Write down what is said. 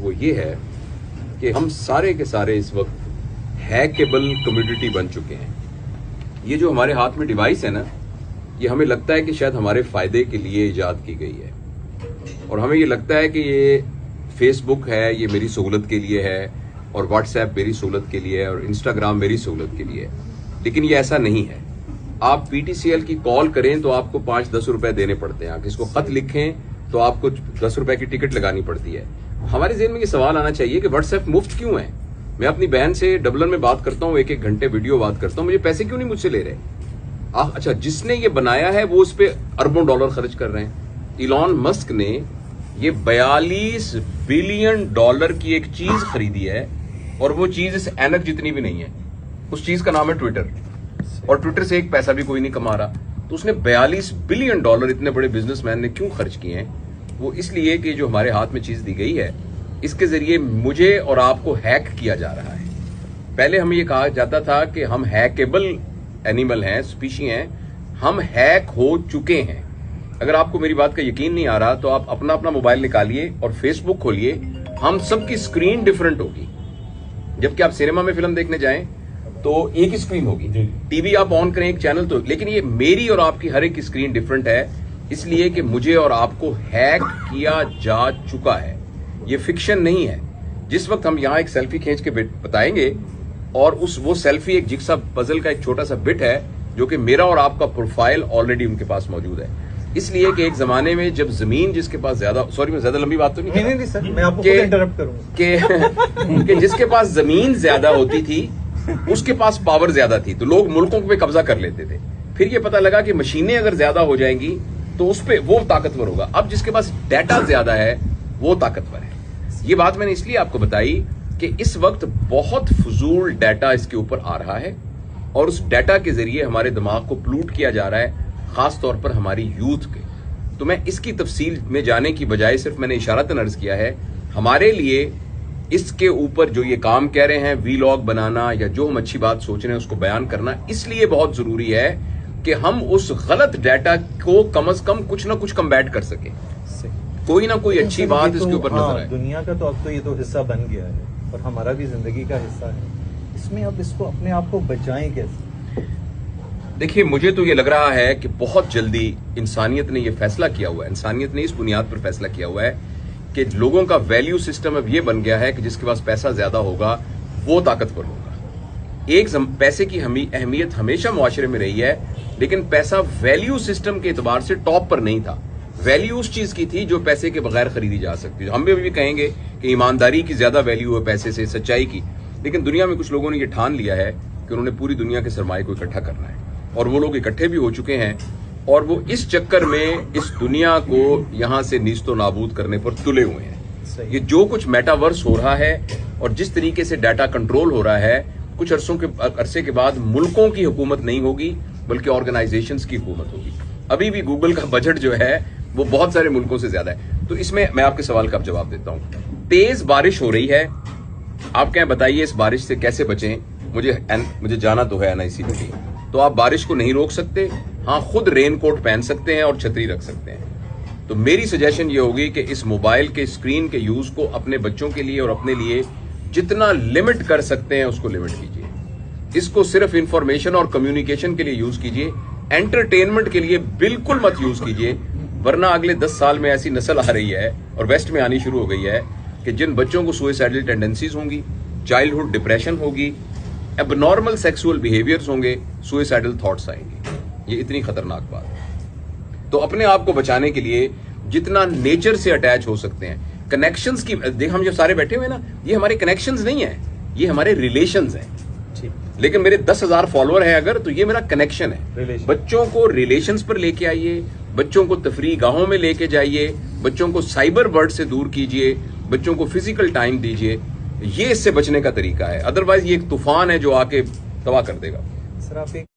وہ ये है कि हम सारे के सारे इस वक्त हैकेबल कम्युनिटी बन चुके हैं। ये जो हमारे हाथ में डिवाइस है ना, ये हमें लगता है कि शायद हमारे फायदे के लिए इजाद की गई है, और हमें ये लगता है कि ये फेसबुक है, ये मेरी सहूलत के लिए है, और व्हाट्सएप मेरी सहूलत के लिए है, और इंस्टाग्राम मेरी सहूलत के लिए है। लेकिन ये ऐसा नहीं है। आप पीटीसीएल की कॉल करें तो आपको 5-10 रुपए देने पड़ते हैं, किसी को खत लिखें तो आपको 10 रुपए की टिकट लगानी पड़ती है। हमारे ज़हन में ये सवाल आना चाहिए कि व्हाट्सएप मुफ्त क्यों है? मैं अपनी बहन से डबलिन में बात करता हूँ, 1-1 घंटे वीडियो बात करता हूँ, मुझे पैसे क्यों नहीं मुझसे ले रहे? अच्छा, जिसने ये बनाया है वो उस पर अरबों डॉलर खर्च कर रहे हैं। इलॉन मस्क ने ये 42 बिलियन डॉलर की एक चीज खरीदी है, और वो चीज इस ऐनक जितनी भी नहीं है। उस चीज का नाम है ट्विटर, और ट्विटर से एक पैसा भी कोई नहीं कमा रहा। तो उसने 42 बिलियन डॉलर इतने बड़े बिजनेसमैन ने क्यों खर्च किए हैं? वो इसलिए कि जो हमारे हाथ में चीज दी गई है, इसके जरिए मुझे और आपको हैक किया जा रहा है। पहले हमें ये कहा जाता था कि हम हैकेबल एनिमल हैं, स्पीशी हैं, हम हैक हो चुके हैं। अगर आपको मेरी बात का यकीन नहीं आ रहा तो आप अपना अपना मोबाइल निकालिए और फेसबुक खोलिए, हम सबकी स्क्रीन डिफरेंट होगी। जबकि आप सिनेमा में फिल्म देखने जाएं तो एक ही स्क्रीन होगी, टीवी आप ऑन करें एक चैनल तो, लेकिन ये मेरी और आपकी हर एक की स्क्रीन डिफरेंट है, इसलिए कि मुझे और आपको हैक किया जा चुका है। ये फिक्शन नहीं है। जिस वक्त हम यहां एक सेल्फी खींच के बताएंगे, और वो सेल्फी एक जिक्सा पजल का एक छोटा सा बिट है, जो कि मेरा और आपका प्रोफाइल ऑलरेडी उनके पास मौजूद है। इसलिए कि एक जमाने में जब जमीन जिसके पास ज्यादा, सॉरी मैं ज्यादा लंबी बात तो नहीं सर, मैं आपको खुद इंटरप्ट करूंगा कि जिसके पास जमीन ज्यादा होती थी उसके पास पावर ज्यादा थी, तो लोग मुल्कों पे कब्जा कर लेते थे। फिर ये पता लगा कि मशीनें अगर ज्यादा हो जाएंगी तो उस पे वो ताकतवर होगा। अब जिसके पास डाटा ज्यादा है वो ताकतवर है। ये बात मैंने इसलिए आपको बताई कि इस वक्त बहुत फजूल डाटा इसके ऊपर आ रहा है, और उस डाटा के जरिए हमारे दिमाग को प्लूट किया जा रहा है, खास तौर पर हमारी यूथ के। तो मैं इसकी तफसील में जाने की बजाय सिर्फ मैंने इशारतन अर्ज किया है, हमारे लिए इसके ऊपर जो ये काम कह रहे हैं, वीलॉग बनाना या जो हम अच्छी बात सोच रहे हैं उसको बयान करना, इसलिए बहुत जरूरी है कि हम उस गलत डाटा को कम से कम कुछ ना कुछ कम्बैट कर सके। कोई ना कोई अच्छी बात इसके ऊपर नजर आए। दुनिया का तो अब तो ये तो हिस्सा बन गया है, और हमारा भी जिंदगी का हिस्सा है। इसमें अब इसको अपने आप को बचाएं कैसे? देखिए, मुझे तो ये लग रहा है कि बहुत जल्दी इंसानियत ने ये फैसला किया हुआ है, इंसानियत ने इस बुनियाद पर फैसला किया हुआ है कि लोगों का वैल्यू सिस्टम अब ये बन गया है कि जिसके पास पैसा ज्यादा होगा वो ताकतवर होगा। पैसे की अहमियत हमेशा मुआशरे में रही है, लेकिन पैसा वैल्यू सिस्टम के एतबार से टॉप पर नहीं था। वैल्यू उस चीज की थी जो पैसे के बगैर खरीदी जा सकती थी। हम भी कहेंगे कि ईमानदारी की ज्यादा वैल्यू है पैसे से, सच्चाई की। लेकिन दुनिया में कुछ लोगों ने ये ठान लिया है कि उन्होंने पूरी दुनिया के सरमाए को इकट्ठा करना है, और वो लोग इकट्ठे भी हो चुके हैं, और वो इस चक्कर में इस दुनिया को यहां से नीस्तो नाबूद करने पर तुले हुए हैं। ये जो कुछ मेटावर्स हो रहा है और जिस तरीके से डाटा कंट्रोल हो रहा है, कुछ अरसे के बाद मुल्कों की हुकूमत नहीं होगी बल्कि ऑर्गेनाइजेशंस की हुकूमत होगी। अभी भी गूगल का बजट जो है वो बहुत सारे मुल्कों से ज्यादा है। तो इसमें मैं आपके सवाल का जवाब देता हूं। तेज बारिश हो रही है, आप क्या बताइए इस बारिश से कैसे बचें? मुझे जाना तो है NIC में, तो आप बारिश को नहीं रोक सकते। हाँ, खुद रेनकोट पहन सकते हैं और छतरी रख सकते हैं। तो मेरी सजेशन ये होगी कि इस मोबाइल के स्क्रीन के यूज को अपने बच्चों के लिए और अपने लिए जितना लिमिट कर सकते हैं उसको लिमिट कीजिए। इसको सिर्फ इंफॉर्मेशन और कम्युनिकेशन के लिए यूज कीजिए, एंटरटेनमेंट के लिए बिल्कुल मत यूज कीजिए, वरना अगले 10 साल में ऐसी नस्ल आ रही है और वेस्ट में आनी शुरू हो गई है कि जिन बच्चों को सुसाइडल टेंडेंसीज होंगी, चाइल्डहुड डिप्रेशन होगी, एबनॉर्मल सेक्सुअल बिहेवियर्स होंगे, सुसाइडल थॉट्स आएंगे। ये इतनी खतरनाक बात है। तो अपने आप को बचाने के लिए जितना नेचर से अटैच हो सकते हैं, कनेक्शंस की देख, हम जो सारे बैठे हुए हैं ना, ये हमारे कनेक्शंस नहीं है, ये हमारे रिलेशंस हैं। लेकिन मेरे 10,000 फॉलोअर हैं अगर, तो ये मेरा कनेक्शन है। बच्चों को रिलेशंस पर लेके आइए, बच्चों को तफरी गाहों में लेके जाइए, बच्चों को साइबर बर्ड से दूर कीजिए, बच्चों को फिजिकल टाइम दीजिए। ये इससे बचने का तरीका है, अदरवाइज ये एक तूफान है जो आके तबाह कर देगा। सर, आप एक